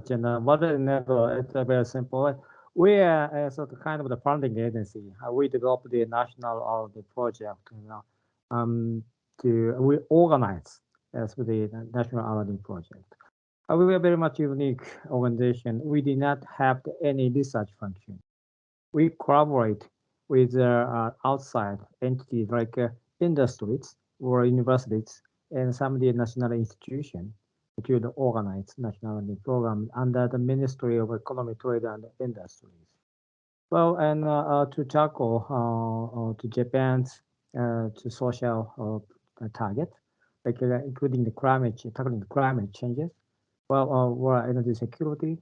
much. And what is NEDO? It's very simple. We are sort of kind of the funding agency. We develop the national of the project. We organize as with the national R&D project. We are very much unique organization. We do not have any research function. We collaborate with outside entities like industries or universities and some of the national institutions to organize national R&D program under the Ministry of Economy, Trade and Industries. Well, and to tackle to Japan's to social target, like including the tackling the climate changes, well, or energy security,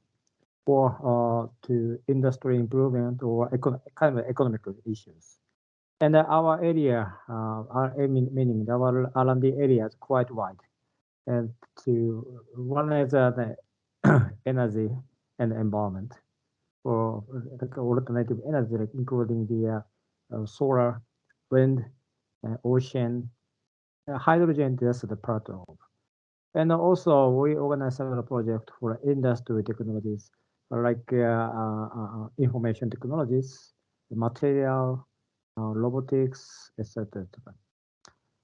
or to industry improvement or kind of economic issues. And our area, meaning our R&D area is quite wide. And one is the energy and environment, or like alternative energy, like including the solar, wind, ocean, hydrogen. That's the part of. And also, we organize several projects for industry technologies, like information technologies, material, robotics, etc.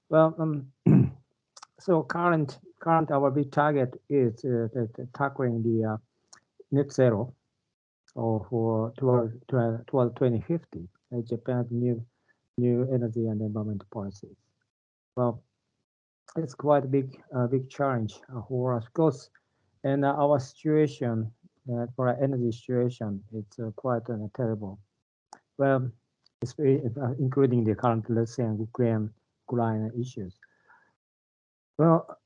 Well, so current our big target is tackling the net zero, or for toward 2050, Japan's new energy and environment policies. Well, it's quite a big challenge for us, because and our situation for our energy situation, it's quite terrible. Well, it's including the current Russia and Ukraine issues. Well,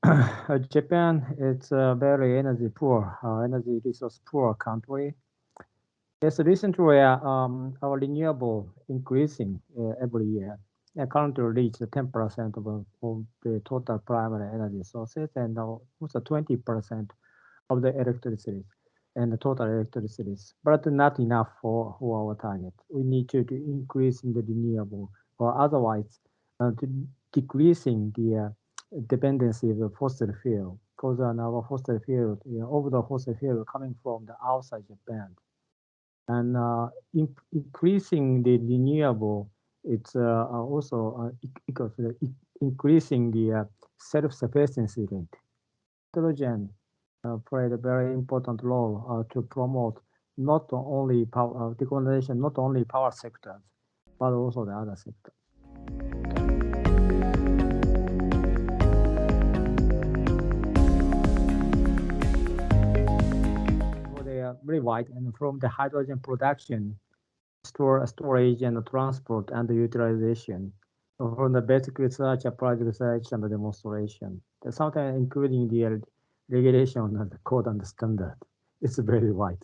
Japan, it's a very energy poor, energy resource poor country. Yes, recently our renewable increasing every year. Currently reach 10% of the total primary energy sources, and also 20% of the electricity and the total electricity, but not enough for our target. We need to increase in the renewable, or otherwise to decreasing the dependency of the fossil fuel, because our fossil fuel, over the fossil fuel coming from the outside Japan, and increasing the renewable, it's also increasing the self-sufficiency rate. Hydrogen played a very important role to promote not only power decarbonization, not only power sectors, but also the other sectors. They are very wide, and from the hydrogen production, storage and transport and utilization, from the basic research, applied research, and the demonstration, sometimes including the regulation and the code and the standard. It's very wide.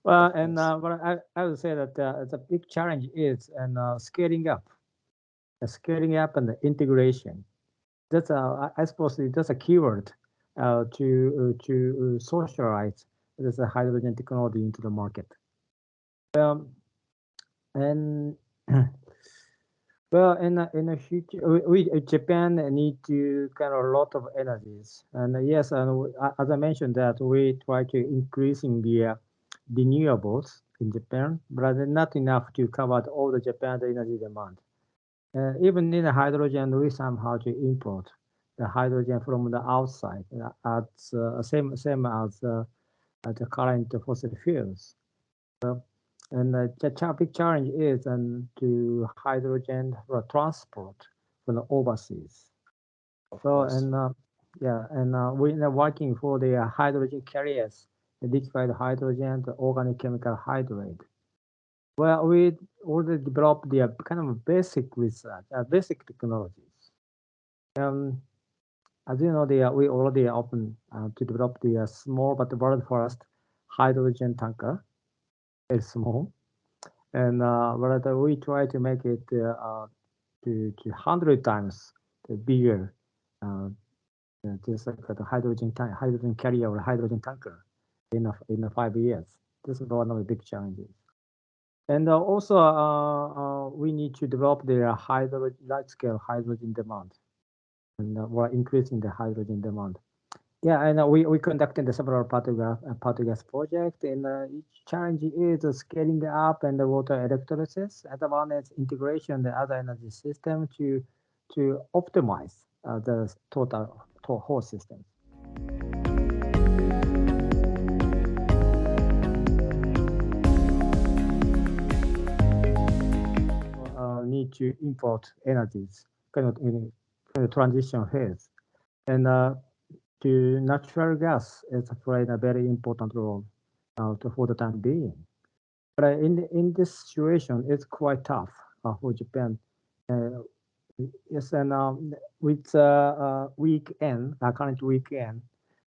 Well, and but I would say that the big challenge is scaling up, and the integration. That's I suppose that's a keyword to socialize this hydrogen technology into the market. And well, in the future, Japan need to kind of a lot of energies, and yes, and as I mentioned that we try to increasing the renewables in Japan, but not enough to cover all the Japan's energy demand. Even in the hydrogen, we somehow to import the hydrogen from the outside at same as the current fossil fuels. And the big challenge is to hydrogen for transport from the overseas. So and yeah, and we are working for the hydrogen carriers, the liquefied hydrogen, the organic chemical hydrate. Well, we already developed the kind of basic research, basic technologies. As you know, we already open to develop the small but world first hydrogen tanker. It's small, and but we try to make it to 100 times bigger, just like the hydrogen carrier or hydrogen tanker in 5 years. This is one of the big challenges. And also, we need to develop the large-scale hydrogen demand, and we're increasing the hydrogen demand. Yeah, and we conducted the several Patogas project, and each challenge is scaling up and the water electrolysis, as well as integration the other energy system to optimize the whole system. Need to import energies, kind of in transition phase, and to natural gas is playing a very important role for the time being. But in this situation, it's quite tough for Japan. Uh, yes, and with weekend, current weekend,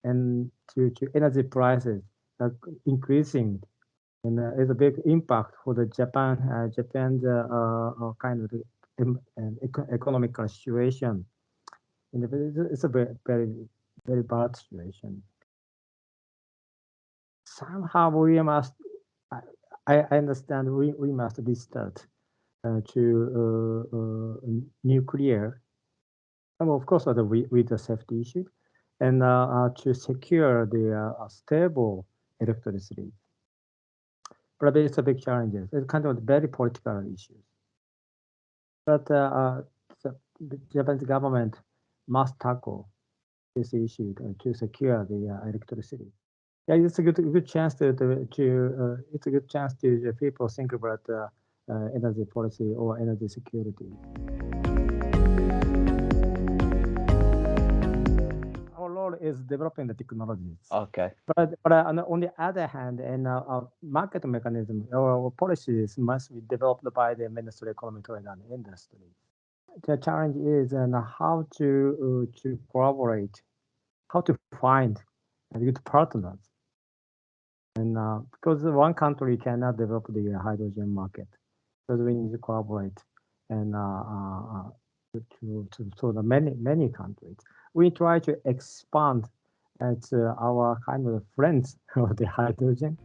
and to energy prices increasing, and it's a big impact for the Japan's kind of economical situation. And it's a very bad situation. Somehow we must. I, I understand we must restart to nuclear, and of course with the safety issue, and to secure the stable electricity. But it's a big challenge. It's kind of very political issues. But the Japanese government must tackle this issue to secure the electricity. Yeah, it's a good chance to it's a good chance to people think about energy policy or energy security. Our role is developing the technologies, Okay. but on the other hand, and market mechanism or policies must be developed by the Ministry of Economy, Trade and Industry. The challenge is how to collaborate, how to find good partners. And because one country cannot develop the hydrogen market, because we need to collaborate and to the many countries. We try to expand to our kind of friends of the hydrogen.